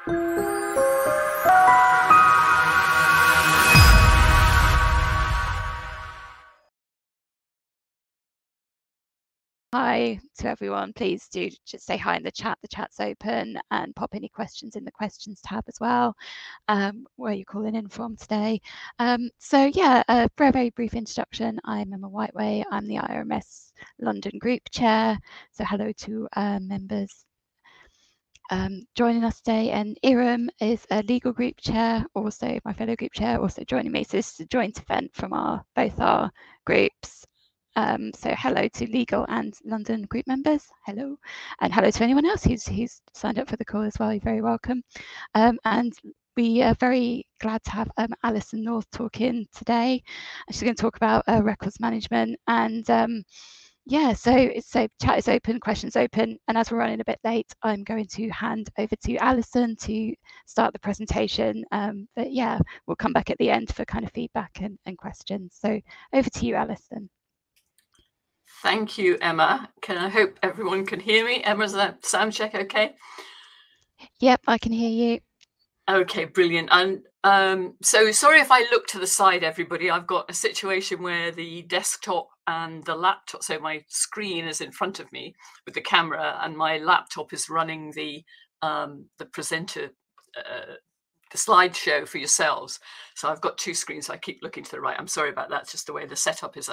Hi to everyone. Please do just say hi in the chat. The chat's open, and pop any questions in the questions tab as well, where you're calling in from today. So yeah, for a very brief introduction, I'm Emma Whiteway. I'm the IRMS London Group Chair. So hello to members joining us today, and IRM is a legal group chair, also my fellow group chair, also joining me. So this is a joint event from both our groups. So hello to legal and London group members. Hello, and hello to anyone else who's signed up for the call as well. You're very welcome. And we are very glad to have Alison North talking today. She's going to talk about records management, and yeah, so chat is open, questions open, and as we're running a bit late, I'm going to hand over to Alison to start the presentation. But yeah, we'll come back at the end for kind of feedback and questions. So over to you, Alison. Thank you, Emma. I hope everyone can hear me? Emma's that sound check okay? Yep, I can hear you. Okay, brilliant. And so sorry if I look to the side, everybody. I've got a situation where the desktop and the laptop, so my screen is in front of me with the camera, and my laptop is running the presenter, the slideshow for yourselves. So I've got two screens, so I keep looking to the right. I'm sorry about that. It's just the way the setup is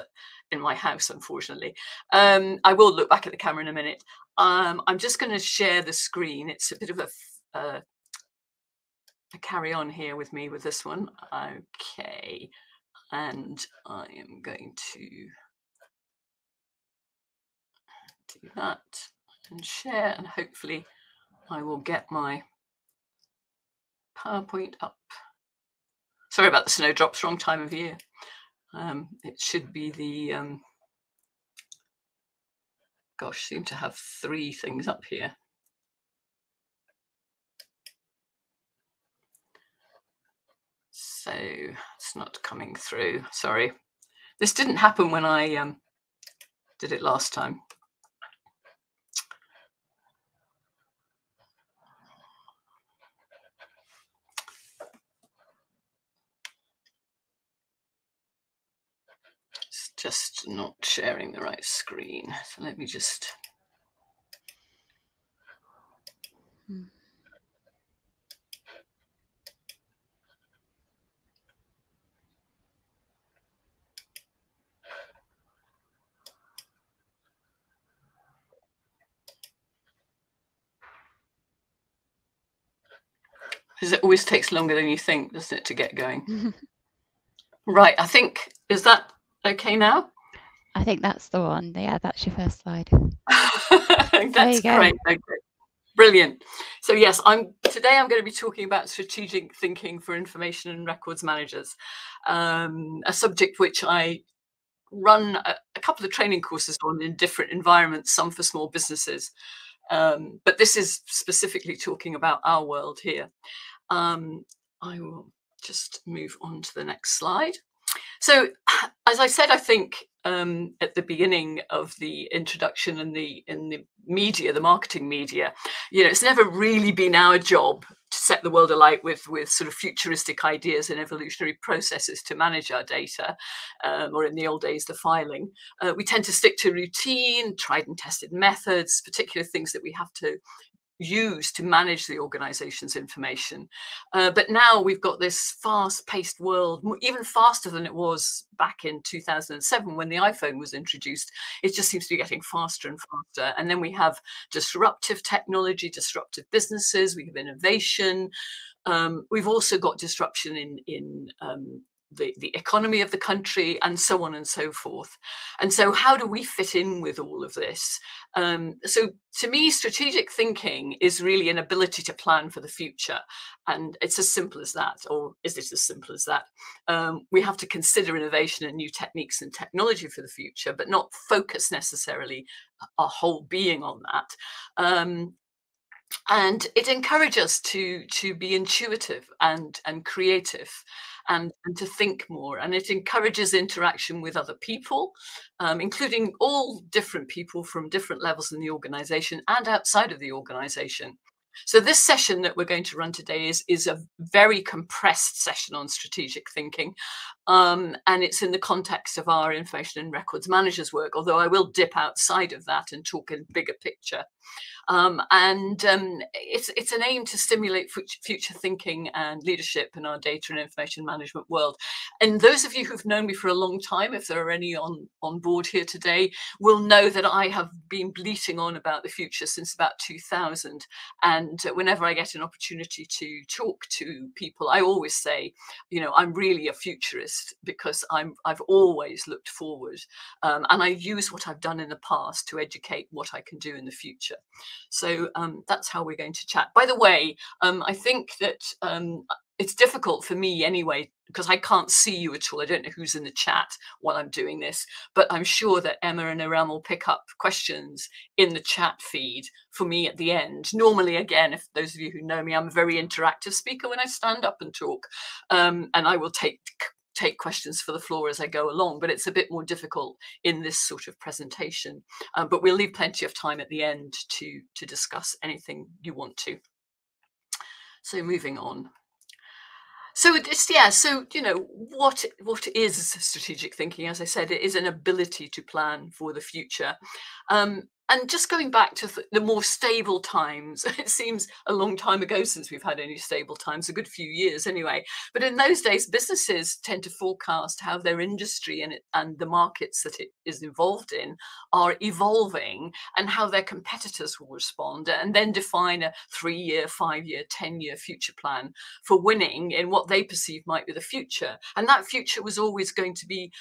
in my house, unfortunately. I will look back at the camera in a minute. I'm just going to share the screen. It's a bit of a carry on here with me with this one. Okay. And I am going to do that and share, and hopefully I will get my PowerPoint up. Sorry about the snowdrops, wrong time of year. It should be the, gosh, seem to have three things up here. So it's not coming through, sorry. This didn't happen when I did it last time. It's just not sharing the right screen. So let me just. Because it always takes longer than you think, doesn't it, to get going? Right, I think, is that okay now? I think that's the one. Yeah, that's your first slide. That's great. Okay. Brilliant. So yes, today I'm going to be talking about strategic thinking for information and records managers, a subject which I run a couple of training courses on in different environments, some for small businesses. But this is specifically talking about our world here. I will just move on to the next slide. So, as I said, I think at the beginning of the introduction in the media, the marketing media, it's never really been our job to set the world alight with sort of futuristic ideas and evolutionary processes to manage our data, or in the old days, the filing. We tend to stick to routine, tried and tested methods, particular things that we have to use to manage the organization's information. But now we've got this fast-paced world, even faster than it was back in 2007 when the iPhone was introduced. It just seems to be getting faster and faster. And then we have disruptive technology, disruptive businesses, we have innovation. We've also got disruption in the economy of the country, and so on and so forth. And so how do we fit in with all of this? So to me, strategic thinking is really an ability to plan for the future. And it's as simple as that, or is it as simple as that? We have to consider innovation and new techniques and technology for the future, but not focus necessarily our whole being on that. And it encourages us to be intuitive and creative and to think more. And it encourages interaction with other people, including all different people from different levels in the organization and outside of the organization. So this session that we're going to run today is a very compressed session on strategic thinking. And it's in the context of our information and records managers work, although I will dip outside of that and talk in bigger picture. It's an aim to stimulate future thinking and leadership in our data and information management world. And those of you who've known me for a long time, if there are any on board here today, will know that I have been bleating on about the future since about 2000. And whenever I get an opportunity to talk to people, I always say, you know, I'm really a futurist because I've always looked forward, and I use what I've done in the past to educate what I can do in the future. So that's how we're going to chat. By the way, I think that it's difficult for me anyway, because I can't see you at all. I don't know who's in the chat while I'm doing this, but I'm sure that Emma and Iram will pick up questions in the chat feed for me at the end. Normally, again, if those of you who know me, I'm a very interactive speaker when I stand up and talk, and I will take questions for the floor as I go along, but it's a bit more difficult in this sort of presentation. But we'll leave plenty of time at the end to discuss anything you want to. So moving on. So so you know, what is strategic thinking? As I said, it is an ability to plan for the future. And just going back to the more stable times, it seems a long time ago since we've had any stable times, a good few years anyway. But in those days, businesses tend to forecast how their industry and the markets that it is involved in are evolving and how their competitors will respond, and then define a 3-year, 5-year, 10-year future plan for winning in what they perceive might be the future. And that future was always going to be,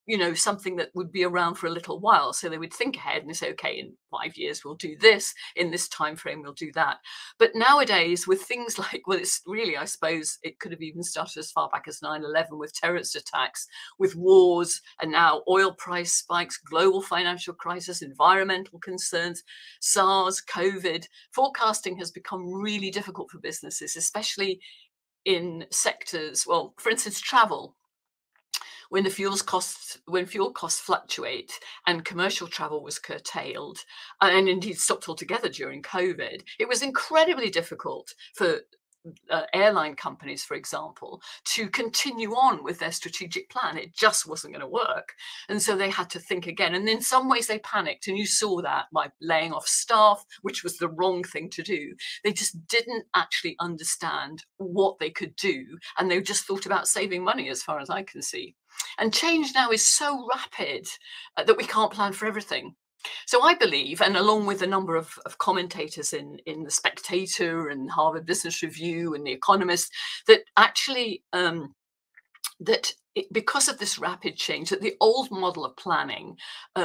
you know, something that would be around for a little while. So they would think ahead and say, okay, in 5 years we'll do this, in this time frame we'll do that. But nowadays, with things like, well, it's really, I suppose it could have even started as far back as 9/11 with terrorist attacks, with wars, and now oil price spikes, global financial crisis, environmental concerns, SARS, COVID. Forecasting has become really difficult for businesses, especially in sectors, well, for instance, travel. When fuel costs fluctuate and commercial travel was curtailed and indeed stopped altogether during COVID, it was incredibly difficult for airline companies, for example, to continue on with their strategic plan. It just wasn't going to work. And so they had to think again. And in some ways they panicked. And you saw that by laying off staff, which was the wrong thing to do. They just didn't actually understand what they could do. And they just thought about saving money, as far as I can see. And change now is so rapid that we can't plan for everything. So I believe, and along with a number of commentators in The Spectator and Harvard Business Review and The Economist, that actually because of this rapid change, that the old model of planning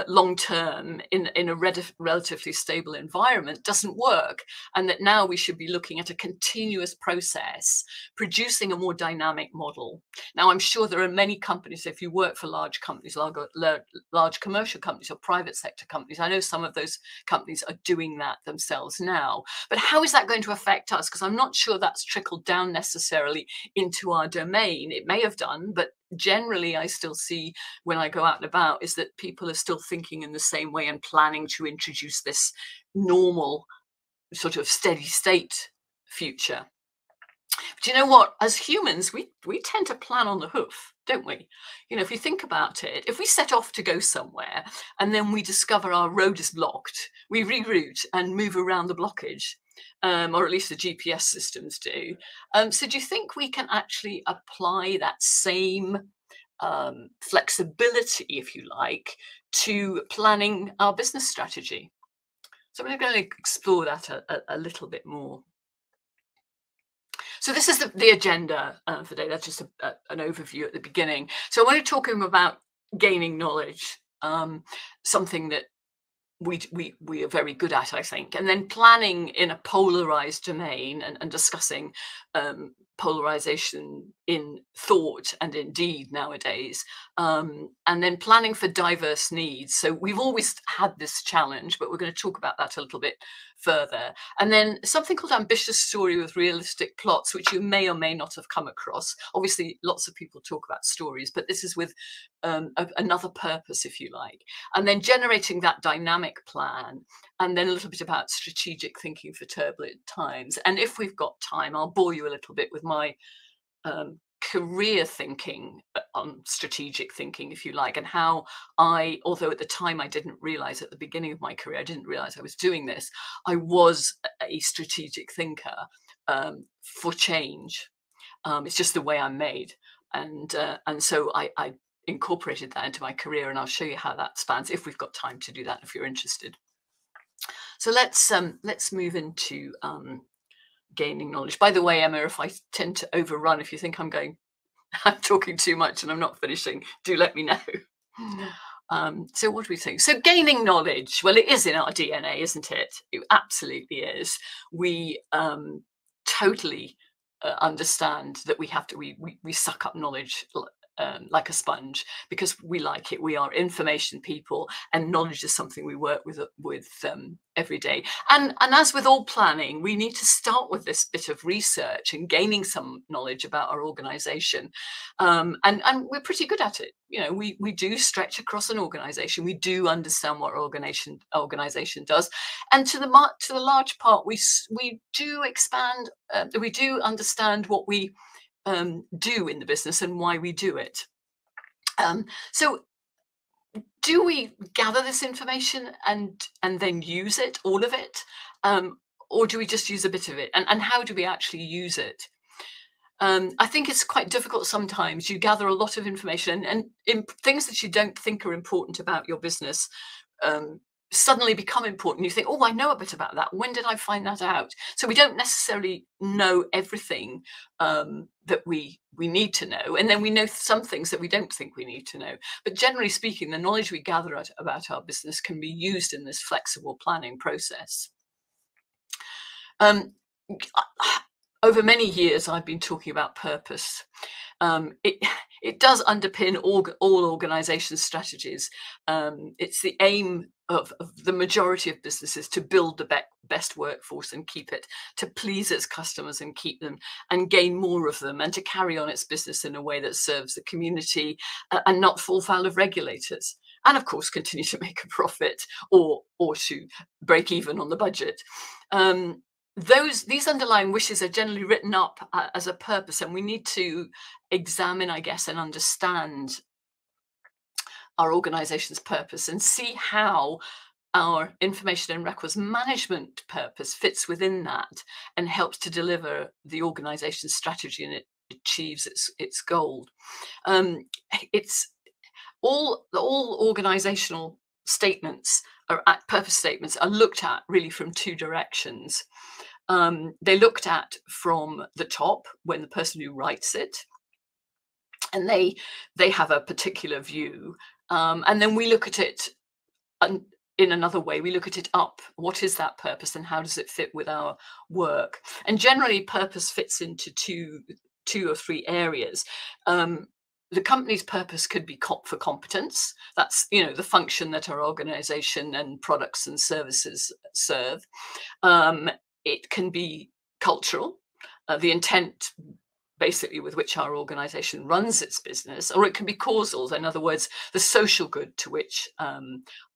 long term in a relatively stable environment doesn't work, and that now we should be looking at a continuous process, producing a more dynamic model. Now, I'm sure there are many companies, if you work for large companies, large commercial companies or private sector companies, I know some of those companies are doing that themselves now. But how is that going to affect us? Because I'm not sure that's trickled down necessarily into our domain. It may have done, but generally I still see when I go out and about is that people are still thinking in the same way and planning to introduce this normal sort of steady state future. But you know what, as humans, we tend to plan on the hoof, don't we? You know, if you think about it, if we set off to go somewhere and then we discover our road is blocked, we reroute and move around the blockage. Or at least the GPS systems do. So do you think we can actually apply that same flexibility, if you like, to planning our business strategy? So we're going to explore that a little bit more. So this is the agenda for today. That's just an overview at the beginning. So I want to talk about gaining knowledge, something that we are very good at, I think, and then planning in a polarized domain and discussing polarization in thought and in deed nowadays, and then planning for diverse needs. So we've always had this challenge, but we're going to talk about that a little bit further. And then something called ambitious story with realistic plots, which you may or may not have come across. Obviously, lots of people talk about stories, but this is with another purpose, if you like. And then generating that dynamic plan, and then a little bit about strategic thinking for turbulent times. And if we've got time, I'll bore you a little bit with my career thinking on strategic thinking, if you like, and how although at the time I didn't realize, at the beginning of my career, I didn't realize I was doing this, I was a strategic thinker for change. It's just the way I'm made. And so I incorporated that into my career, and I'll show you how that spans if we've got time to do that, if you're interested. So let's move into gaining knowledge. By the way, Emma, if I tend to overrun, if you think I'm talking too much and I'm not finishing, do let me know. So what do we think? So gaining knowledge, well, it is in our DNA, isn't it? It absolutely is. We totally understand that we have to, we suck up knowledge like a sponge, because we like it. We are information people, and knowledge is something we work with every day. And as with all planning, we need to start with this bit of research and gaining some knowledge about our organization. And we're pretty good at it. You know, we do stretch across an organization. We do understand what our organization does, and to the large part, we do expand. We do understand what we do in the business and why we do it. So do we gather this information and then use it, all of it, or do we just use a bit of it? And how do we actually use it? I think it's quite difficult sometimes. You gather a lot of information, and things that you don't think are important about your business suddenly become important. You think, oh, I know a bit about that. When did I find that out? So we don't necessarily know everything that we need to know. And then we know some things that we don't think we need to know. But generally speaking, the knowledge we gather about our business can be used in this flexible planning process. Over many years, I've been talking about purpose. It does underpin all organization strategies. It's the aim of the majority of businesses to build the best workforce and keep it, to please its customers and keep them and gain more of them, and to carry on its business in a way that serves the community and not fall foul of regulators. And of course, continue to make a profit or to break even on the budget. These underlying wishes are generally written up as a purpose, and we need to examine, I guess, and understand our organization's purpose and see how our information and records management purpose fits within that and helps to deliver the organization's strategy, and it achieves its goal. It's all organizational statements, purpose statements, are looked at really from two directions. They looked at from the top, when the person who writes it, and they have a particular view, and then we look at it in another way. We look at it up. What is that purpose, and how does it fit with our work? And generally, purpose fits into two or three areas. The company's purpose could be for competence. That's, you know, the function that our organization and products and services serve. It can be cultural, the intent basically with which our organization runs its business, or it can be causal, in other words, the social good to which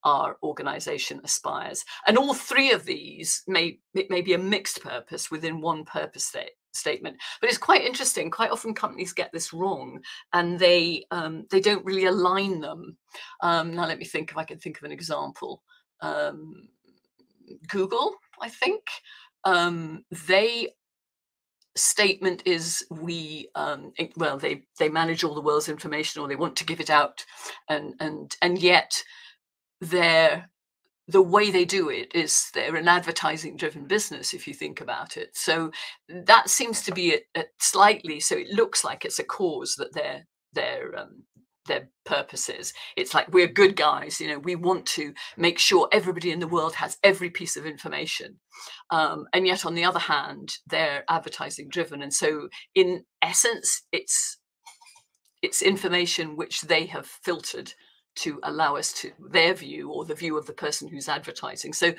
our organization aspires. And all three of these may be a mixed purpose within one purpose statement. But it's quite interesting. Quite often companies get this wrong, and they don't really align them. Now let me think if I can think of an example. Google, I think. They statement is they manage all the world's information, or they want to give it out, and yet the way they do it is they're an advertising driven business, if you think about it. So that seems to be slightly, so it looks like it's a cause that their purpose is. It's like, we're good guys, you know, we want to make sure everybody in the world has every piece of information, and yet on the other hand, they're advertising driven, and so in essence it's information which they have filtered to allow us to their view or the view of the person who's advertising. So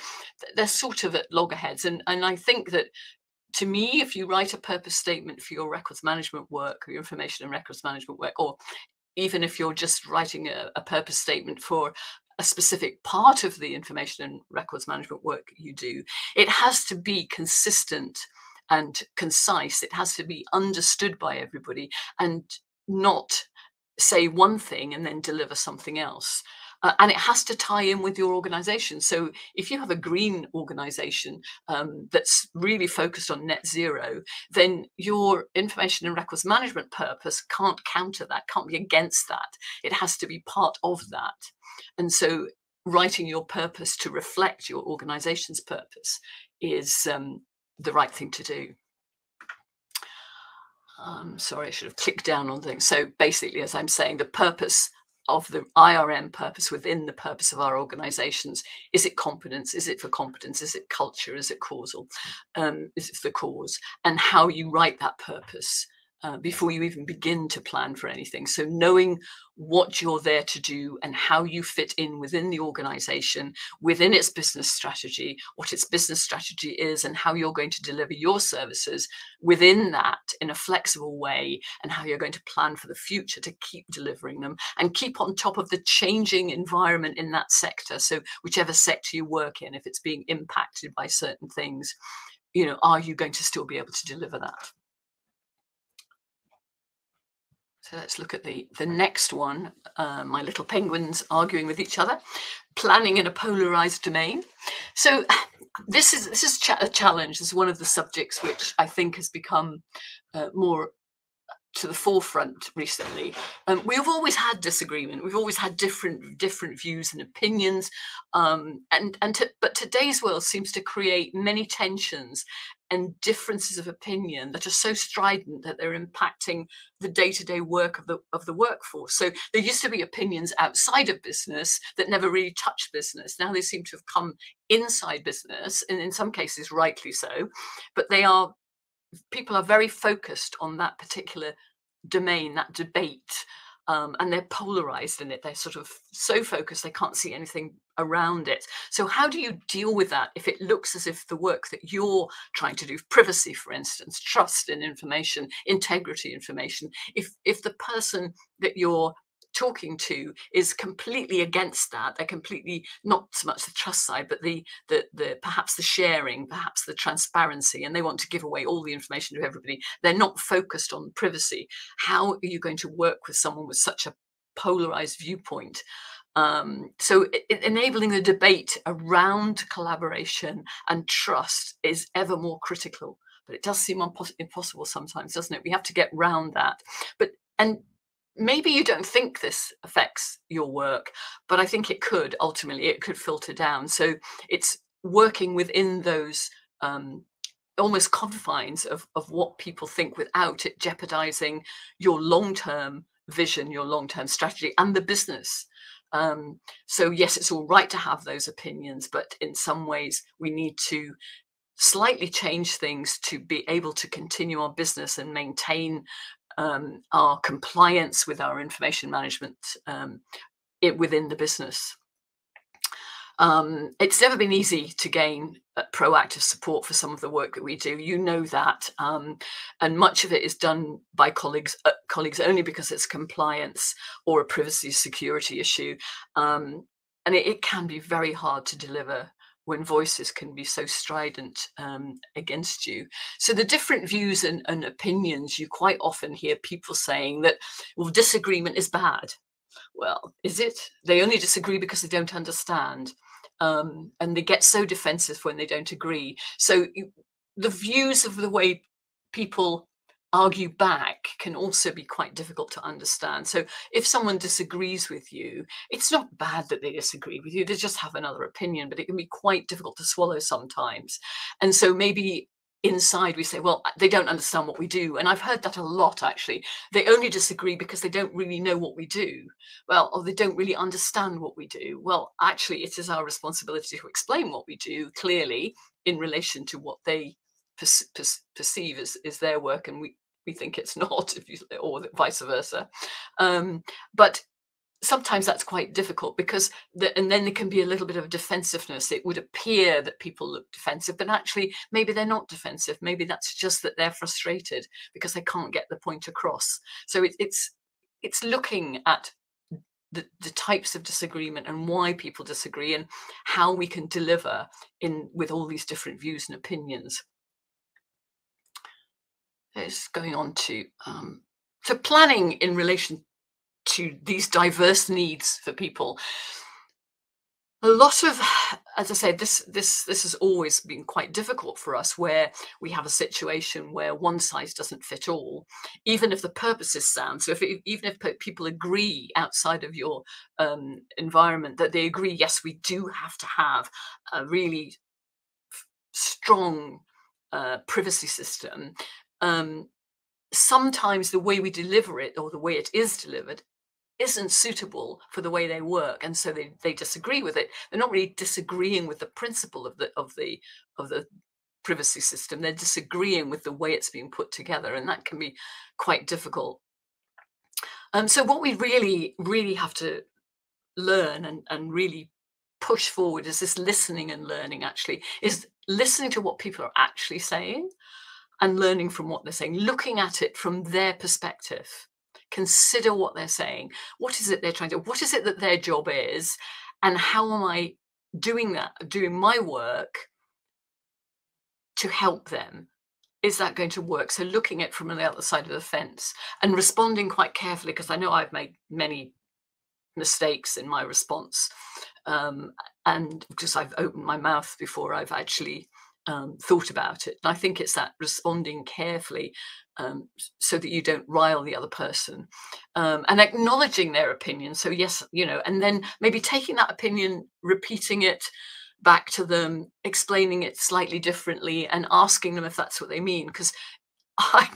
they're sort of at loggerheads. And I think that, to me, if you write a purpose statement for your records management work, or your information and records management work, or even if you're just writing a purpose statement for a specific part of the information and records management work you do, it has to be consistent and concise. It has to be understood by everybody, and not say one thing and then deliver something else. And it has to tie in with your organization. So if you have a green organization that's really focused on net zero, then your information and records management purpose can't counter that, can't be against that. It has to be part of that. And so writing your purpose to reflect your organization's purpose is the right thing to do. Sorry, I should have clicked down on things. So basically, as I'm saying, the purpose of the IRM purpose within the purpose of our organizations, is it competence? Is it for competence? Is it culture? Is it causal? Is it the cause? And how you write that purpose before you even begin to plan for anything. So knowing what you're there to do and how you fit in within the organization, within its business strategy, what its business strategy is, and how you're going to deliver your services within that in a flexible way, and how you're going to plan for the future to keep delivering them and keep on top of the changing environment in that sector. So whichever sector you work in, if it's being impacted by certain things, you know, are you going to still be able to deliver that? So let's look at the next one. My little penguins arguing with each other. Planning in a polarized domain. So this is a challenge. This is one of the subjects which I think has become more to the forefront recently. We've always had disagreement. We've always had different views and opinions. But today's world seems to create many tensions and differences of opinion that are so strident that they're impacting the day-to-day work of the workforce. So there used to be opinions outside of business that never really touched business. Now they seem to have come inside business, and in some cases rightly so. But people are very focused on that particular domain, that debate, and they're polarized in it. They're sort of so focused they can't see anything around it. So how do you deal with that if it looks as if the work that you're trying to do, privacy, for instance, trust in information, integrity information, if the person that you're talking to is completely against that, they're completely, not so much the trust side, but the perhaps the sharing, perhaps the transparency, and they want to give away all the information to everybody, they're not focused on privacy. How are you going to work with someone with such a polarized viewpoint? So enabling the debate around collaboration and trust is ever more critical, but it does seem impossible sometimes, doesn't it? We have to get round that. And maybe you don't think this affects your work, but I think it could. Ultimately, it could filter down. So it's working within those almost confines of what people think without it jeopardizing your long-term vision, your long-term strategy, and the business. So yes, it's all right to have those opinions, but in some ways we need to slightly change things to be able to continue our business and maintain our compliance with our information management within the business. It's never been easy to gain proactive support for some of the work that we do. You know that, and much of it is done by colleagues only because it's compliance or a privacy security issue, and it can be very hard to deliver when voices can be so strident against you. So the different views and opinions, you quite often hear people saying that, well, disagreement is bad. Well, is it? They only disagree because they don't understand. And they get so defensive when they don't agree. So the views of the way people argue back can also be quite difficult to understand. So if someone disagrees with you, it's not bad that they disagree with you, they just have another opinion, but it can be quite difficult to swallow sometimes. And so maybe inside we say, well, they don't understand what we do. And I've heard that a lot, actually. They only disagree because they don't really know what we do. Well, or they don't really understand what we do. Well, actually, it is our responsibility to explain what we do clearly in relation to what they perceive as their work, and we think it's not, or vice versa. But sometimes that's quite difficult because and then there can be a little bit of defensiveness. It would appear that people look defensive, but actually maybe they're not defensive. Maybe that's just that they're frustrated because they can't get the point across. So it's looking at the types of disagreement and why people disagree and how we can deliver with all these different views and opinions. It's going on to so planning in relation to these diverse needs for people. A lot of, as I say, this has always been quite difficult for us, where we have a situation where one size doesn't fit all, even if the purpose is sound. So even if people agree outside of your environment that they agree, yes, we do have to have a really strong privacy system. Sometimes the way we deliver it, or the way it is delivered, isn't suitable for the way they work, and so they disagree with it. They're not really disagreeing with the principle of the privacy system. They're disagreeing with the way it's being put together, and that can be quite difficult. So what we really have to learn and really push forward is this listening and learning. Actually, is listening to what people are actually saying and learning from what they're saying, looking at it from their perspective. Consider what they're saying. What is it they're trying to do? What is it that their job is? And how am I doing my work to help them? Is that going to work? So looking at it from the other side of the fence and responding quite carefully, because I know I've made many mistakes in my response. And because I've opened my mouth before I've actually thought about it. And I think it's that responding carefully so that you don't rile the other person, and acknowledging their opinion. So yes, and then maybe taking that opinion, repeating it back to them, explaining it slightly differently, and asking them if that's what they mean. Because I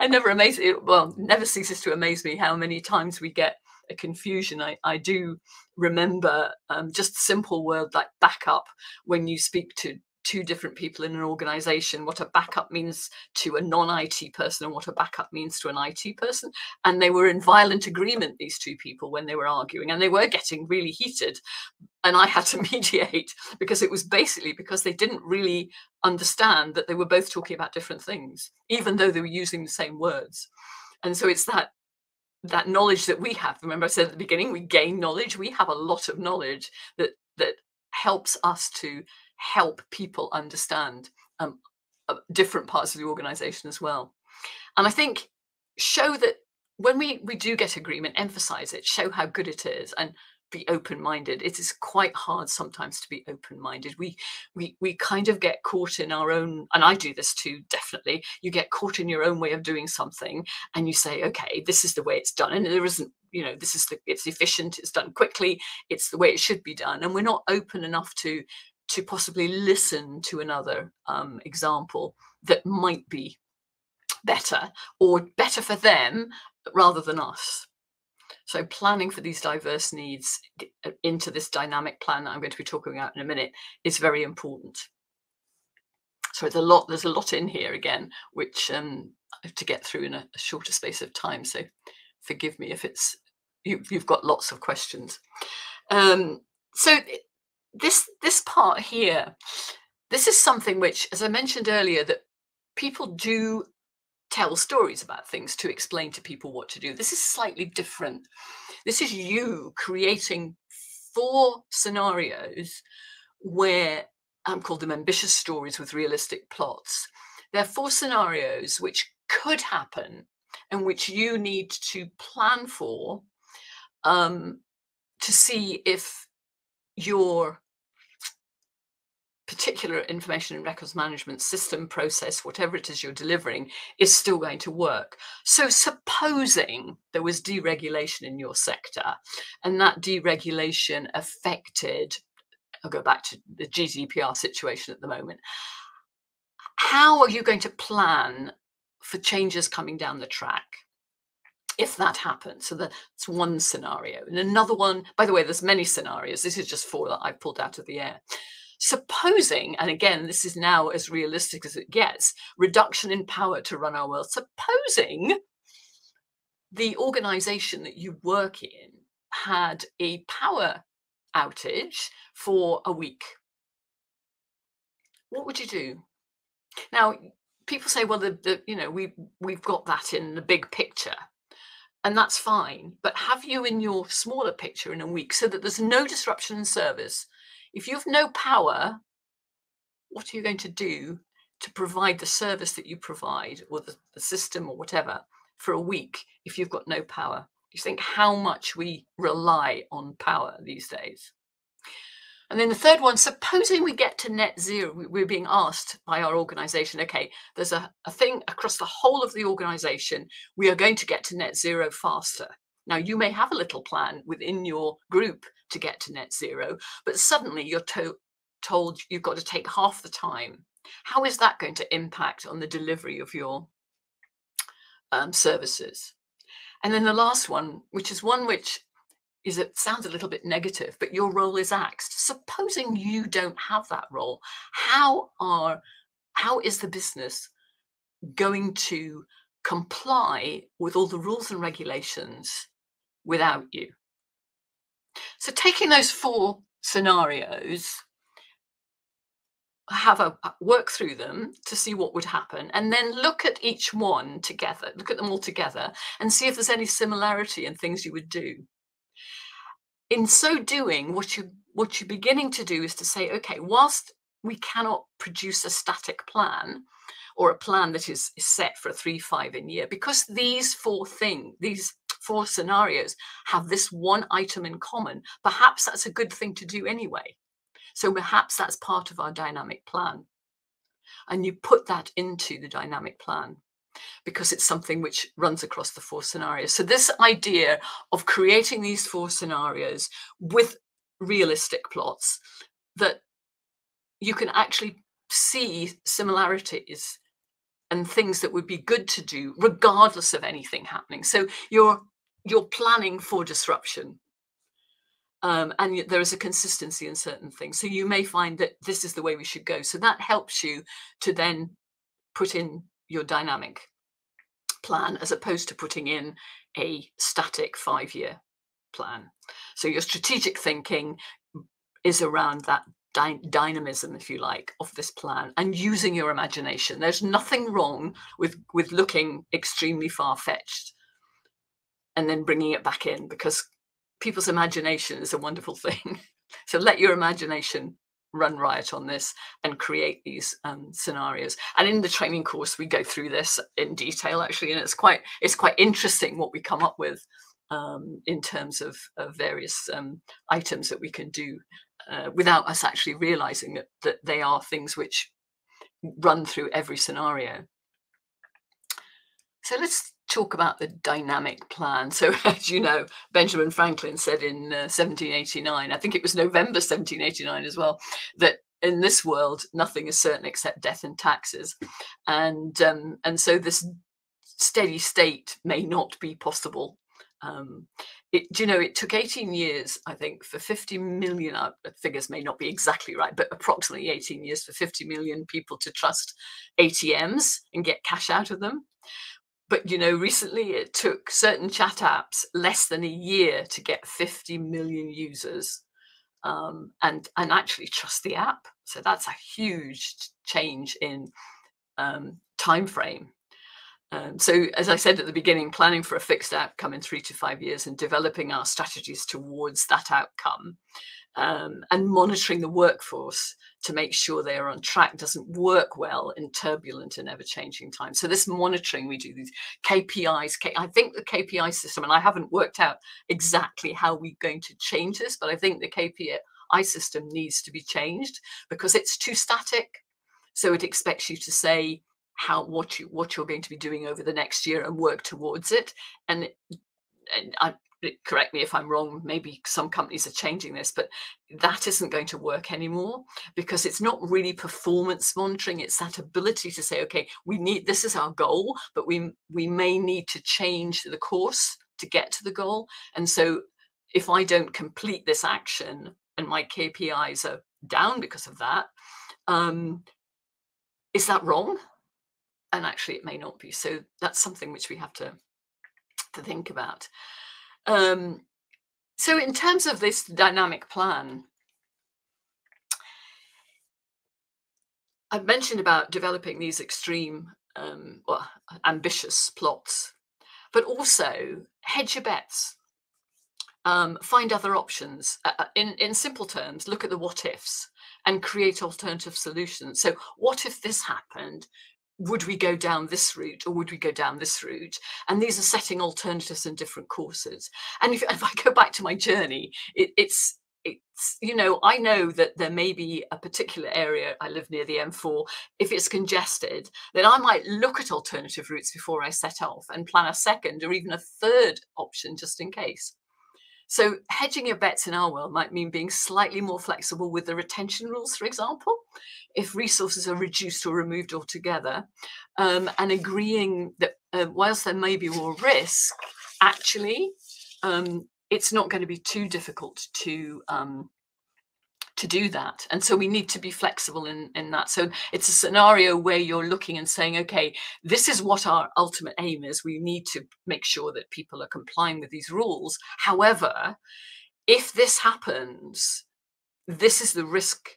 never never ceases to amaze me how many times we get a confusion. I do remember just a simple word like backup when you speak to two different people in an organization, what a backup means to a non-IT person and what a backup means to an IT person. And they were in violent agreement, these two people, when they were arguing, and they were getting really heated. And I had to mediate because it was basically because they didn't really understand that they were both talking about different things, even though they were using the same words. And so it's that knowledge that we have. Remember, I said at the beginning, we gain knowledge. We have a lot of knowledge that helps us to help people understand different parts of the organization as well. And I think show that when we do get agreement, emphasize it, show how good it is, and be open-minded. It is quite hard sometimes to be open-minded. We kind of get caught in our own, and I do this too, definitely. You get caught in your own way of doing something, and you say, okay, this is the way it's done, and there isn't, it's efficient, it's done quickly, it's the way it should be done, and we're not open enough to possibly listen to another example that might be better, or better for them rather than us. So planning for these diverse needs into this dynamic plan that I'm going to be talking about in a minute is very important. So there's a lot in here again, which I have to get through in a shorter space of time. So forgive me if you've got lots of questions. So this part here, this is something which, as I mentioned earlier, that people do tell stories about things to explain to people what to do. This is slightly different. This is you creating 4 scenarios where I've called them ambitious stories with realistic plots. There are 4 scenarios which could happen and which you need to plan for to see if your particular information and records management system, process, whatever it is you're delivering, is still going to work. So supposing there was deregulation in your sector, and that deregulation affected, I'll go back to the GDPR situation at the moment, how are you going to plan for changes coming down the track if that happens? So that's one scenario. And another one, by the way, there's many scenarios. This is just 4 that I've pulled out of the air. Supposing, and again, this is now as realistic as it gets, reduction in power to run our world. Supposing the organization that you work in had a power outage for a week, what would you do? Now, people say, well, we've got that in the big picture, and that's fine. But have you in your smaller picture in a week so that there's no disruption in service? If you have no power, what are you going to do to provide the service that you provide, or the system or whatever, for a week if you've got no power? You think how much we rely on power these days. And then the third one, supposing we get to net zero, we're being asked by our organization, okay, there's a thing across the whole of the organization, we are going to get to net zero faster. Now, you may have a little plan within your group to get to net zero, but suddenly you're told you've got to take half the time. How is that going to impact on the delivery of your services? And then the last one, which is one which it sounds a little bit negative, but your role is axed. Supposing you don't have that role, how is the business going to comply with all the rules and regulations without you? So taking those 4 scenarios, have a work through them to see what would happen, and then look at each one together, look at them all together and see if there's any similarity in things you would do. In so doing, what you're beginning to do is to say, okay, whilst we cannot produce a static plan or a plan that is set for a 3-5 year, because these 4 scenarios have this one item in common, perhaps that's a good thing to do anyway. So perhaps that's part of our dynamic plan. And you put that into the dynamic plan, because it's something which runs across the 4 scenarios. So this idea of creating these 4 scenarios with realistic plots, that you can actually see similarities and things that would be good to do regardless of anything happening. So you're planning for disruption. And there is a consistency in certain things. So you may find that this is the way we should go. So that helps you to then put in your dynamic plan as opposed to putting in a static 5-year plan. So your strategic thinking is around that dynamism, if you like, of this plan, and using your imagination. There's nothing wrong with looking extremely far-fetched and then bringing it back in, because people's imagination is a wonderful thing. So let your imagination run riot on this and create these scenarios. And in the training course, we go through this in detail, actually, and it's quite interesting what we come up with in terms of various items that we can do without us actually realizing that they are things which run through every scenario. So let's talk about the dynamic plan. So as you know, Benjamin Franklin said in 1789, I think it was November 1789 as well, that in this world nothing is certain except death and taxes, and so this steady state may not be possible. It took 18 years, I think, for 50 million, figures may not be exactly right, but approximately 18 years for 50 million people to trust ATMs and get cash out of them. But, recently it took certain chat apps less than a year to get 50 million users and actually trust the app. So that's a huge change in time frame. So as I said at the beginning, planning for a fixed outcome in 3 to 5 years and developing our strategies towards that outcome, and monitoring the workforce to make sure they are on track doesn't work well in turbulent and ever-changing times. So this monitoring, we do these KPIs. I think the KPI system, and I haven't worked out exactly how we're going to change this, but I think the KPI system needs to be changed because it's too static. So it expects you to say what you're going to be doing over the next year and work towards it. And correct me if I'm wrong, maybe some companies are changing this, but that isn't going to work anymore because it's not really performance monitoring. It's that ability to say, okay, this is our goal, but we may need to change the course to get to the goal. And so if I don't complete this action and my KPIs are down because of that, is that wrong? And actually it may not be. So that's something which we have to think about. So in terms of this dynamic plan, I've mentioned about developing these extreme, well, ambitious plots, but also hedge your bets. Find other options. In simple terms, look at the what ifs and create alternative solutions. So what if this happened? Would we go down this route or would we go down this route? And these are setting alternatives in different courses. And if I go back to my journey, it's, you know, I know that there may be a particular area, I live near the M4, if it's congested, then I might look at alternative routes before I set off and plan a second or even a third option just in case. So hedging your bets in our world might mean being slightly more flexible with the retention rules, for example, if resources are reduced or removed altogether, and agreeing that whilst there may be more risk, actually, it's not going to be too difficult to do that. And so we need to be flexible in that. So it's a scenario where you're looking and saying, okay, this is what our ultimate aim is. We need to make sure that people are complying with these rules. However, if this happens, this is the risk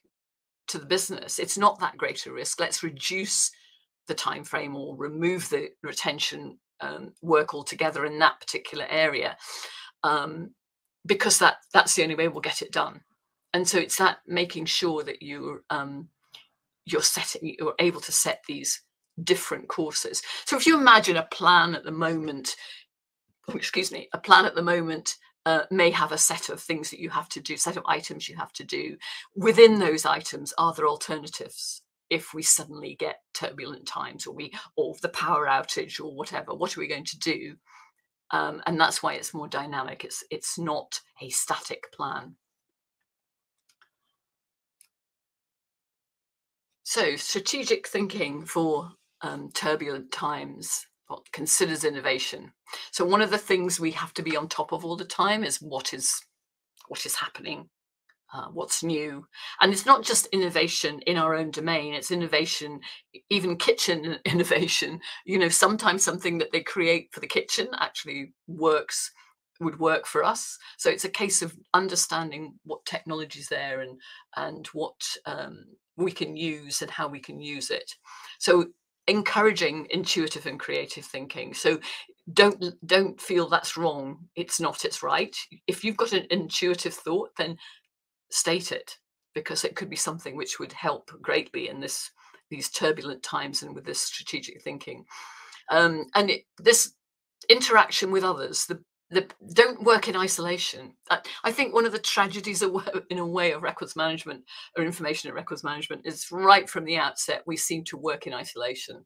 to the business. It's not that great a risk. Let's reduce the time frame or remove the retention work altogether in that particular area, because that's the only way we'll get it done. And so it's that making sure that you're able to set these different courses. So if you imagine a plan at the moment, may have a set of things that you have to do, set of items you have to do. Within those items, are there alternatives? If we suddenly get turbulent times or the power outage or whatever, what are we going to do? And that's why it's more dynamic. It's not a static plan. So strategic thinking for turbulent times considers innovation. So one of the things we have to be on top of all the time is what is happening, what's new. And it's not just innovation in our own domain, it's innovation, even kitchen innovation. You know, sometimes something that they create for the kitchen actually would work for us. So it's a case of understanding what technology is there and what we can use and how we can use it. So encouraging intuitive and creative thinking. So don't feel that's wrong. It's not, it's right. If you've got an intuitive thought, then state it, because it could be something which would help greatly in these turbulent times and with this strategic thinking. This interaction with others, don't work in isolation. I think one of the tragedies in a way of records management or information and records management is right from the outset we seem to work in isolation.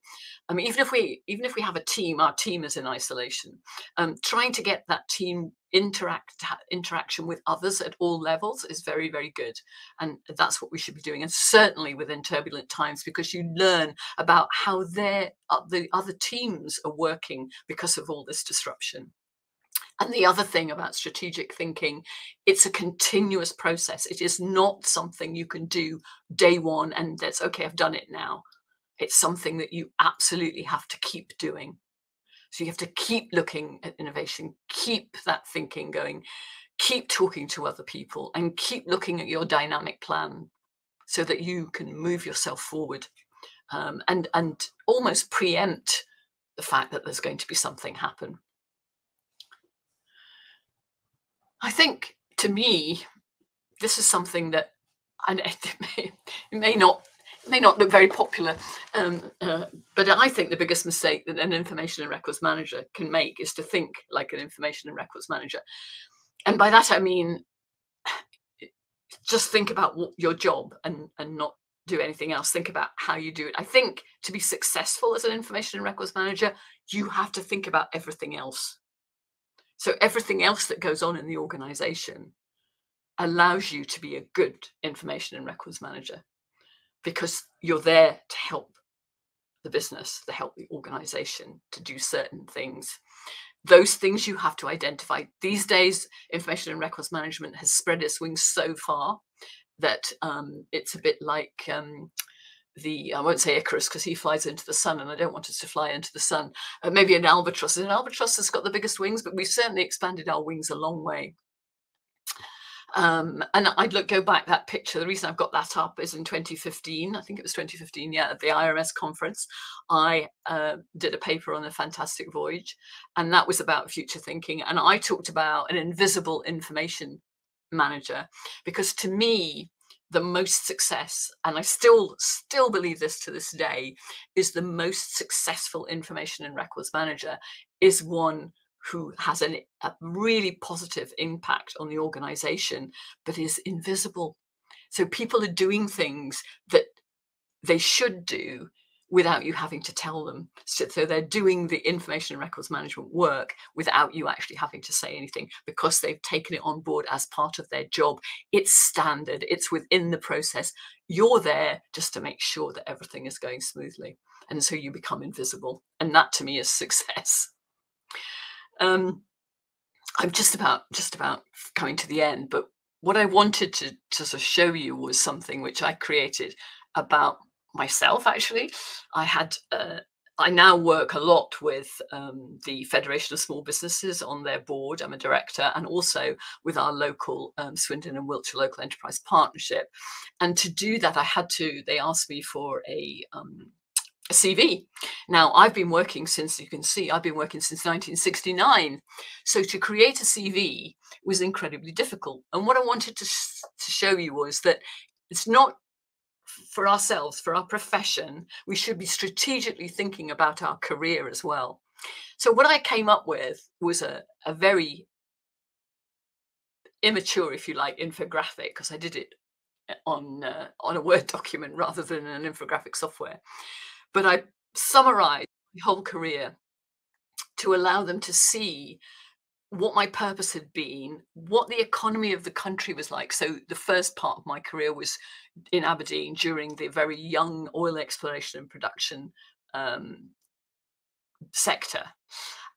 I mean, even if we have a team, our team is in isolation. Trying to get that team interaction with others at all levels is very, very good, and that's what we should be doing. And certainly within turbulent times, because you learn about how the other teams are working because of all this disruption. And the other thing about strategic thinking, it's a continuous process. It is not something you can do day one and that's okay, I've done it now. It's something that you absolutely have to keep doing. So you have to keep looking at innovation, keep that thinking going, keep talking to other people, and keep looking at your dynamic plan so that you can move yourself forward, and almost preempt the fact that there's going to be something happen. I think, to me, this is something that, and it may not look very popular, but I think the biggest mistake that an information and records manager can make is to think like an information and records manager. And by that I mean, just think about your job and not do anything else. Think about how you do it. I think to be successful as an information and records manager, you have to think about everything else. So everything else that goes on in the organization allows you to be a good information and records manager, because you're there to help the business, to help the organization to do certain things. Those things you have to identify. These days, information and records management has spread its wings so far that it's a bit like I won't say Icarus because he flies into the sun, and I don't want us to fly into the sun. Maybe an albatross. An albatross has got the biggest wings, but we've certainly expanded our wings a long way. And I'd go back that picture. The reason I've got that up is in 2015, I think it was 2015, yeah, at the IRMS conference, I did a paper on the Fantastic Voyage, and that was about future thinking. And I talked about an invisible information manager, because to me, the most success, and I still believe this to this day, is the most successful information and records manager is one who has a really positive impact on the organization, but is invisible. So people are doing things that they should do without you having to tell them. So they're doing the information and records management work without you actually having to say anything, because they've taken it on board as part of their job. It's standard, it's within the process. You're there just to make sure that everything is going smoothly. And so you become invisible. And that to me is success. I'm just about coming to the end, but what I wanted to sort of show you was something which I created about myself. Actually, I now work a lot with the Federation of Small Businesses on their board. I'm a director, and also with our local Swindon and Wiltshire Local Enterprise Partnership. And to do that, they asked me for a CV. Now, I've been working since, you can see, I've been working since 1969. So to create a CV was incredibly difficult. And what I wanted to show you was that it's not for ourselves, for our profession, we should be strategically thinking about our career as well. So what I came up with was a very immature, if you like, infographic, because I did it on a Word document rather than an infographic software. But I summarized my whole career to allow them to see what my purpose had been, what the economy of the country was like. So the first part of my career was in Aberdeen during the very young oil exploration and production sector,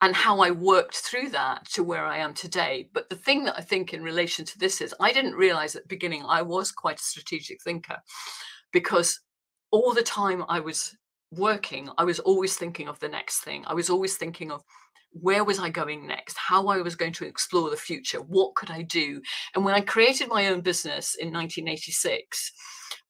and how I worked through that to where I am today. But the thing that I think in relation to this is I didn't realize at the beginning I was quite a strategic thinker, because all the time I was working, I was always thinking of the next thing. I was always thinking of where was I going next, how I was going to explore the future, what could I do? And when I created my own business in 1986,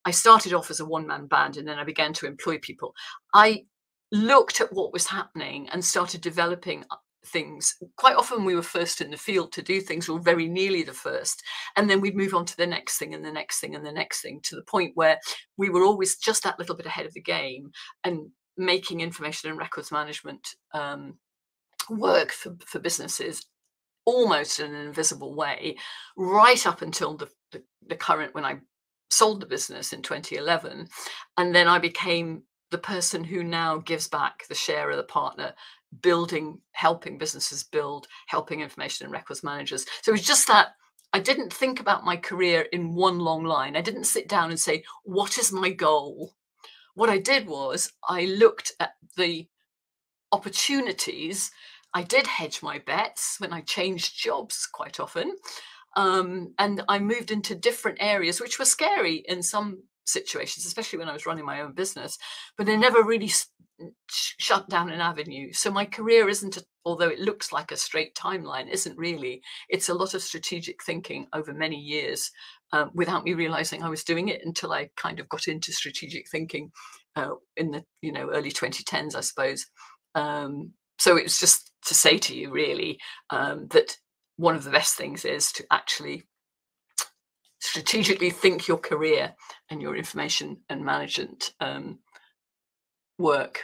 I started off as a one-man band, and then I began to employ people. I looked at what was happening and started developing things. Quite often we were first in the field to do things, or very nearly the first, and then we'd move on to the next thing and the next thing and the next thing, to the point where we were always just that little bit ahead of the game and making information and records management work for businesses almost in an invisible way, right up until the current, when I sold the business in 2011. And then I became the person who now gives back the share of the partner, helping businesses build, helping information and records managers. So it was just that I didn't think about my career in one long line. I didn't sit down and say, what is my goal? What I did was I looked at the opportunities. I did hedge my bets when I changed jobs quite often. And I moved into different areas, which were scary in some situations, especially when I was running my own business, but I never really shut down an avenue. So my career isn't, although it looks like a straight timeline, isn't really. It's a lot of strategic thinking over many years, without me realizing I was doing it until I kind of got into strategic thinking in the early 2010s, I suppose. So it was just to say to you, really, that one of the best things is to actually strategically think your career and your information and management work.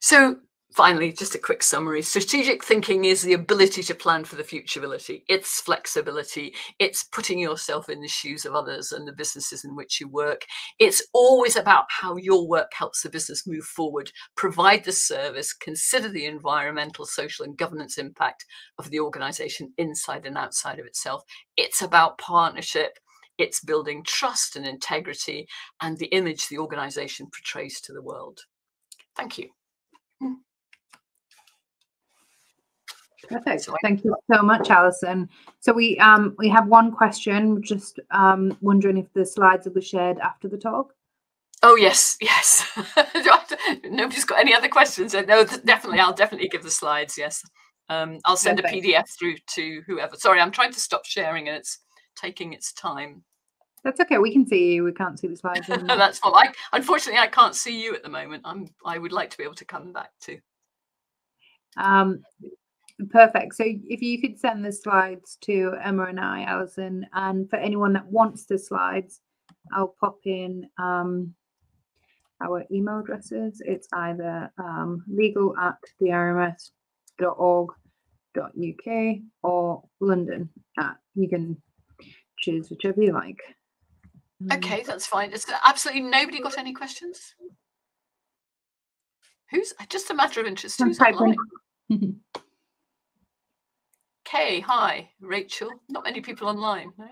So finally, just a quick summary. Strategic thinking is the ability to plan for the futurability. It's flexibility. It's putting yourself in the shoes of others and the businesses in which you work. It's always about how your work helps the business move forward, provide the service, consider the environmental, social, and governance impact of the organization inside and outside of itself. It's about partnership. It's building trust and integrity and the image the organization portrays to the world. Thank you. Perfect. Thank you so much, Alison. So we have one question. Just wondering if the slides will be shared after the talk. Oh yes. Nobody's got any other questions? No, definitely. I'll definitely give the slides. Yes. I'll send a PDF through to whoever. Sorry, I'm trying to stop sharing and it's taking its time. That's okay. We can see you. We can't see the slides anymore. That's fine. Unfortunately, I can't see you at the moment. I would like to be able to come back to. Perfect. So if you could send the slides to Emma and I, Alison, and for anyone that wants the slides, I'll pop in our email addresses. It's either legal@theirms.org.uk or London. You can choose whichever you like. Okay, that's fine. It's absolutely nobody got any questions? Who's, just a matter of interest, who's online? Kay, hi. Rachel. Not many people online, no?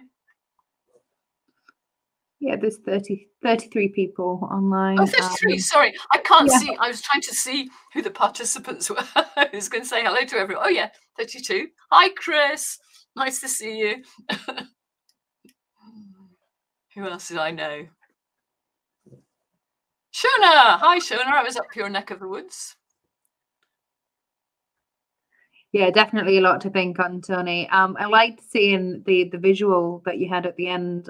Yeah, there's 33 people online. Oh, 33, sorry. I can't see. I was trying to see who the participants were. I was going to say hello to everyone. Oh, yeah, 32. Hi, Chris. Nice to see you. Who else did I know? Shona. Hi, Shona. I was up your neck of the woods. Yeah, definitely a lot to think on, Tony. I liked seeing the visual that you had at the end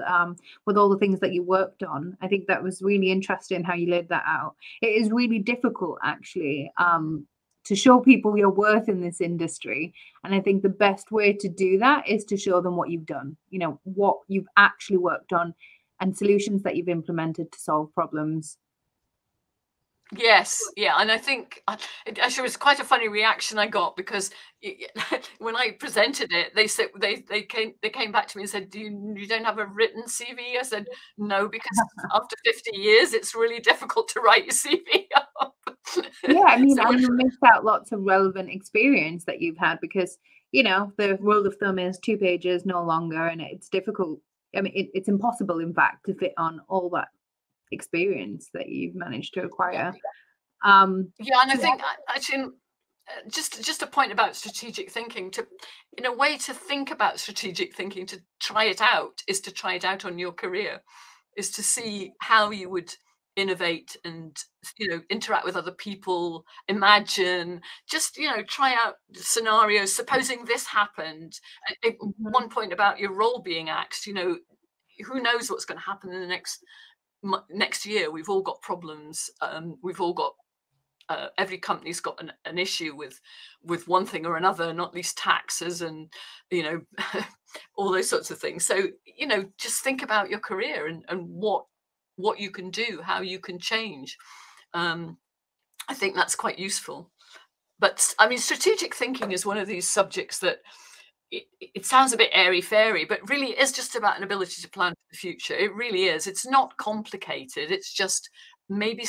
with all the things that you worked on. I think that was really interesting how you laid that out. It is really difficult, actually, to show people your worth in this industry. And I think the best way to do that is to show them what you've done, you know, what you've actually worked on and solutions that you've implemented to solve problems. Yes, yeah, and I think it actually was quite a funny reaction I got, because when I presented it, they said they came back to me and said, you don't have a written CV? I said, no, because after 50 years, it's really difficult to write your CV up. Yeah, I mean, So and you missed out lots of relevant experience that you've had, because, you know, the rule of thumb is 2 pages, no longer, and it's difficult. I mean, it's impossible, in fact, to fit on all that experience that you've managed to acquire. Yeah, and I think actually, just a point about strategic thinking, in a way to think about strategic thinking, to try it out, is to try it out on your career, is to see how you would innovate and, you know, interact with other people, imagine, just, you know, try out scenarios. Supposing this happened, one point about your role being axed, you know, who knows what's going to happen in the next year. We've all got problems. We've all got every company's got an issue with one thing or another, not least taxes and, you know, all those sorts of things. So, you know, just think about your career and what you can do, how you can change. I think that's quite useful. But I mean, strategic thinking is one of these subjects that it sounds a bit airy-fairy, but really is just about an ability to plan for the future. It really is. It's not complicated. It's just maybe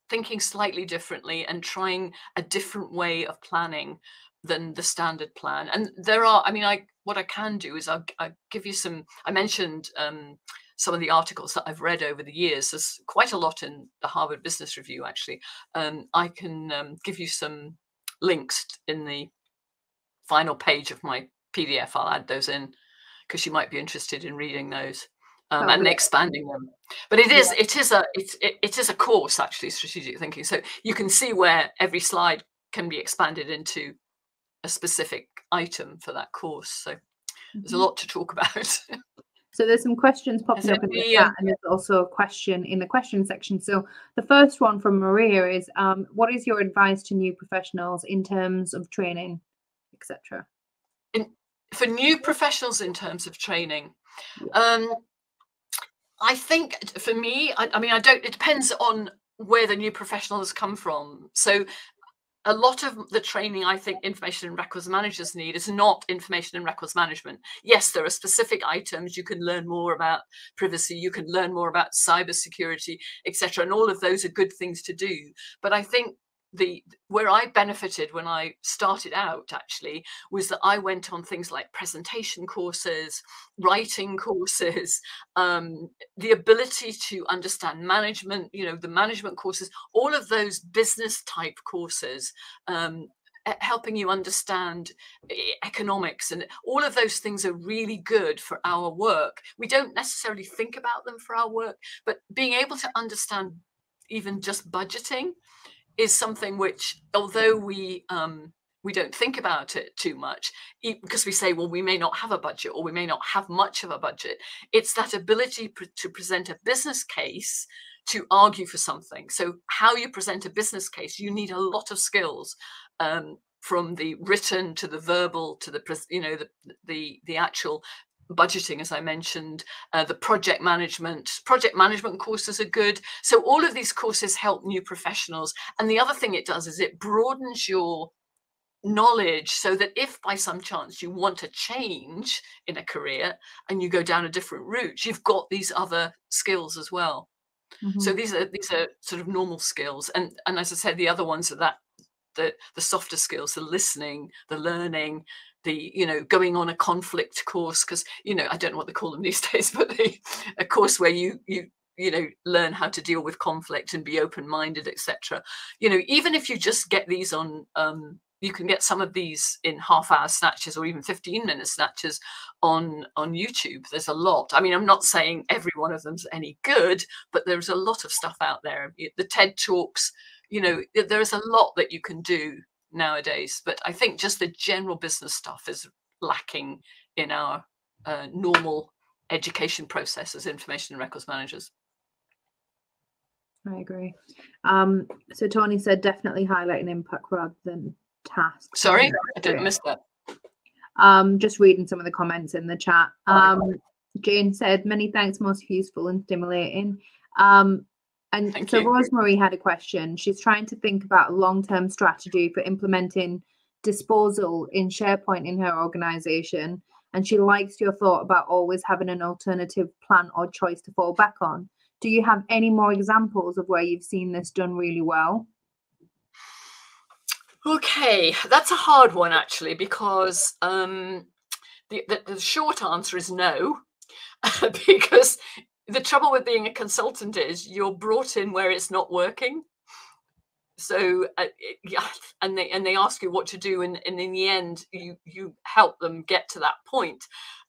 thinking slightly differently and trying a different way of planning than the standard plan. And there are, I mean, what I can do is I'll give you some, I mentioned some of the articles that I've read over the years. There's quite a lot in the Harvard Business Review, actually. I can give you some links in the final page of my PDF. I'll add those in because you might be interested in reading those. And expanding them, but it is a course, actually, strategic thinking. So you can see where every slide can be expanded into a specific item for that course. So there's a lot to talk about. So there's some questions popping up in the chat, and there's also a question in the question section. So the first one from Maria is, what is your advice to new professionals in terms of training, etc.? For new professionals in terms of training, I think for me, I mean, it depends on where the new professionals come from. So a lot of the training I think information and records managers need is not information and records management. Yes, there are specific items. You can learn more about privacy, you can learn more about cybersecurity, etc. And all of those are good things to do. But I think where I benefited when I started out, actually, was that I went on things like presentation courses, writing courses, the ability to understand management, you know, the management courses, all of those business type courses, helping you understand economics, and all of those things are really good for our work. We don't necessarily think about them for our work, but being able to understand even just budgeting is something which, although we we don't think about it too much, because we say, well, we may not have a budget, or we may not have much of a budget. It's that ability to present a business case, to argue for something. So how you present a business case, you need a lot of skills, from the written to the verbal to the actual budgeting, as I mentioned, the project management courses are good. So all of these courses help new professionals. And the other thing it does is it broadens your knowledge, so that if by some chance you want to change in a career and you go down a different route, you've got these other skills as well. So these are sort of normal skills, and as I said, the other ones are that the softer skills, the listening, the learning, the going on a conflict course, because I don't know what they call them these days, but a course where you learn how to deal with conflict and be open-minded, etc. Even if you just get these on you can get some of these in half-hour snatches or even 15-minute snatches on YouTube. There's a lot. I mean, I'm not saying every one of them's any good, but there's a lot of stuff out there. The TED Talks, there is a lot that you can do nowadays. But I think just the general business stuff is lacking in our normal education process as information and records managers. I agree. So Tony said definitely highlight an impact rather than tasks. Sorry, I didn't miss that. Just reading some of the comments in the chat. Jane said, many thanks, most useful and stimulating. Thank you. Rosemary had a question. She's trying to think about a long-term strategy for implementing disposal in SharePoint in her organization. And she likes your thought about always having an alternative plan or choice to fall back on. Do you have any more examples of where you've seen this done really well? Okay, that's a hard one, actually, because the short answer is no, because the trouble with being a consultant is you're brought in where it's not working. So and they ask you what to do, and in the end you help them get to that point.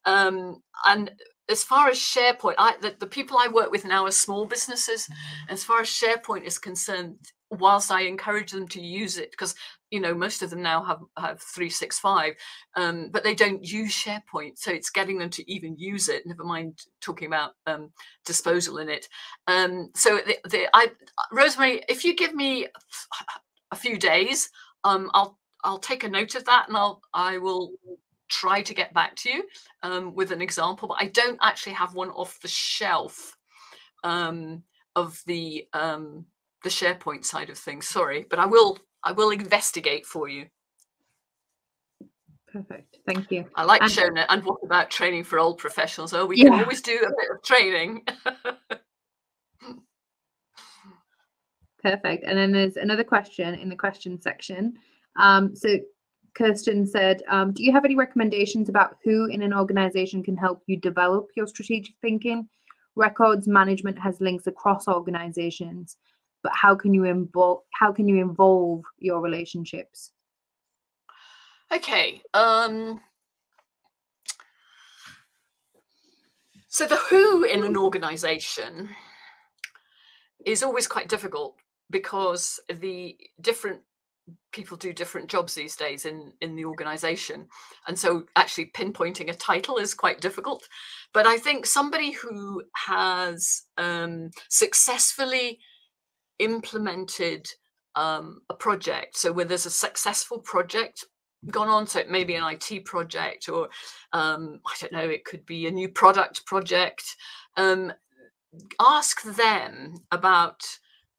And as far as SharePoint, the people I work with now are small businesses. As far as SharePoint is concerned, whilst I encourage them to use it, because most of them now have 365, but they don't use SharePoint, so it's getting them to even use it, never mind talking about disposal in it. So Rosemary, if you give me a few days, I'll take a note of that, and I will try to get back to you with an example, but I don't actually have one off the shelf of the SharePoint side of things. Sorry, but I will investigate for you. Perfect, thank you. I like showing it. And what about training for old professionals? Oh, we can always do a bit of training. Perfect. And then there's another question in the question section. So Kirsten said, do you have any recommendations about who in an organization can help you develop your strategic thinking? Records management has links across organizations, but how can you involve your relationships? Okay. So the who in an organization is always quite difficult, because the different people do different jobs these days in the organization, and so actually pinpointing a title is quite difficult. But I think somebody who has successfully implemented a project, so where there's a successful project gone on, so it may be an IT project, or I don't know, it could be a new product project. Ask them about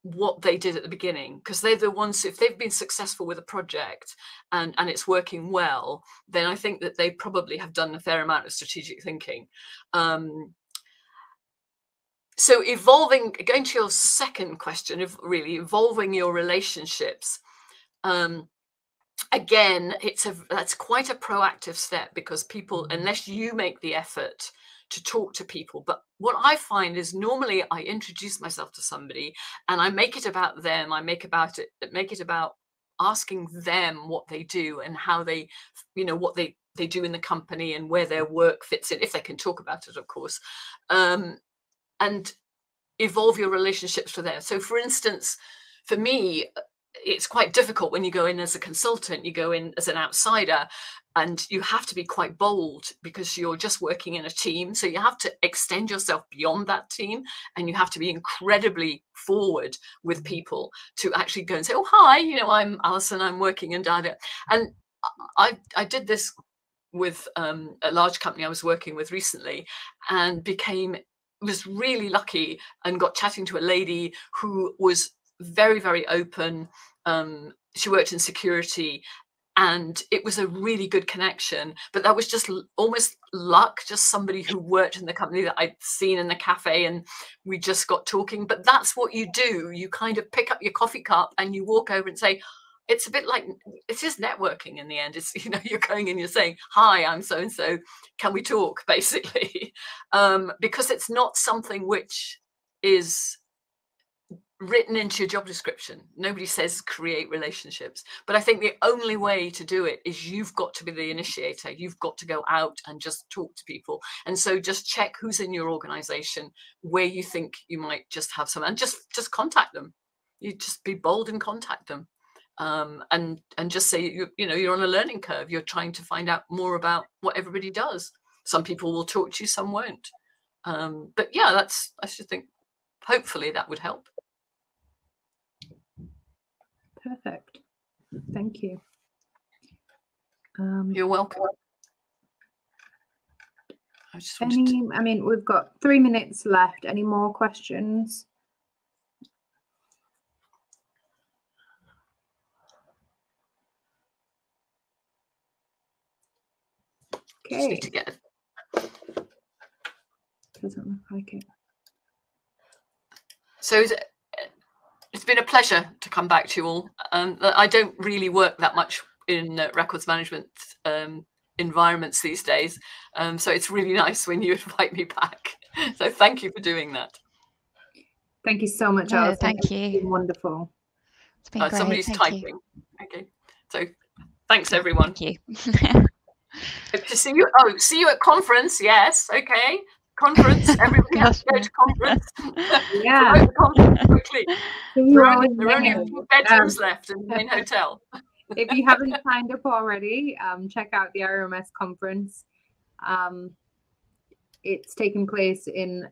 what they did at the beginning, because they're the ones, if they've been successful with a project and it's working well, then I think that they probably have done a fair amount of strategic thinking. So going to your second question, of really evolving your relationships, again, that's quite a proactive step, because people, unless you make the effort to talk to people. But what I find is normally I introduce myself to somebody and I make it about them. I make it about asking them what they do and how they, what they do in the company and where their work fits in, if they can talk about it, of course, and evolve your relationships with them. So for instance, for me, it's quite difficult when you go in as a consultant, you go in as an outsider, and you have to be quite bold because you're just working in a team. So you have to extend yourself beyond that team, and you have to be incredibly forward with people to actually go and say, oh, hi, you know, I'm Alison, I'm working in data. And I did this with a large company I was working with recently, and was really lucky and got chatting to a lady who was very, very open. She worked in security, and it was a really good connection, but that was just almost luck, just somebody who worked in the company that I'd seen in the cafe, and we just got talking. But that's what you do. You kind of pick up your coffee cup and you walk over and say, it's a bit like, it's just networking in the end. It's, you know, you're going and you're saying, hi, I'm so-and-so, can we talk, basically? Because it's not something which is written into your job description. Nobody says create relationships, but I think the only way to do it is you've got to be the initiator. You've got to go out and just talk to people. And so just check who's in your organization, where you think you might just have some, and just contact them. You just be bold and contact them. And just say, you know, you're on a learning curve. You're trying to find out more about what everybody does. Some people will talk to you, some won't. But yeah, I should think, hopefully that would help. Perfect. Thank you. You're welcome. I mean, we've got 3 minutes left. Any more questions? Okay. Just need to get it. Doesn't look like it. So it's been a pleasure to come back to you all. I don't really work that much in records management environments these days. So it's really nice when you invite me back. So thank you for doing that. Thank you so much, No, Alison. thank you. It's been wonderful. It's been great. Somebody's thank typing. You. Okay. So thanks, everyone. Thank you. Hope to see you. Oh, see you at conference. Yes. Okay. Conference. Everybody has to go to conference. Yeah. Conference quickly. There are only a few bedrooms left in the main hotel. If you haven't signed up already, check out the IRMS conference. It's taking place in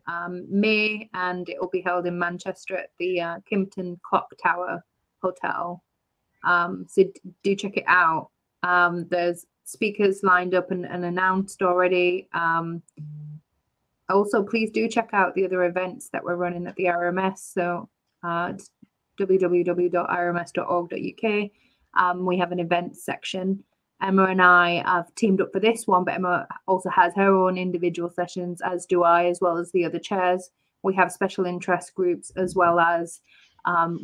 May, and it will be held in Manchester at the Kimpton Clock Tower Hotel. So do check it out. There's speakers lined up and announced already. Also, please do check out the other events that we're running at the IRMS. So www.irms.org.uk. We have an events section. Emma and I have teamed up for this one, but Emma also has her own individual sessions, as do I, as well as the other chairs. We have special interest groups as well as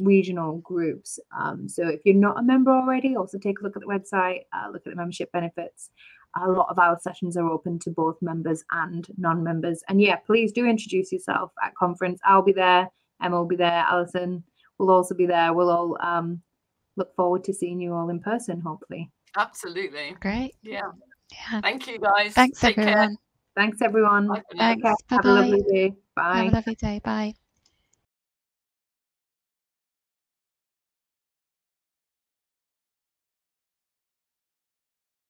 regional groups. So if you're not a member already, also take a look at the website, look at the membership benefits. A lot of our sessions are open to both members and non-members. And yeah, please do introduce yourself at conference. I'll be there, Emma will be there, Alison will also be there. We'll all look forward to seeing you all in person, hopefully. Absolutely. Great. Yeah. Yeah. Thank you, guys. Thanks, Take everyone. care. Thanks, everyone. Thanks. Bye-bye. Have a lovely day. Bye. Have a lovely day. Bye.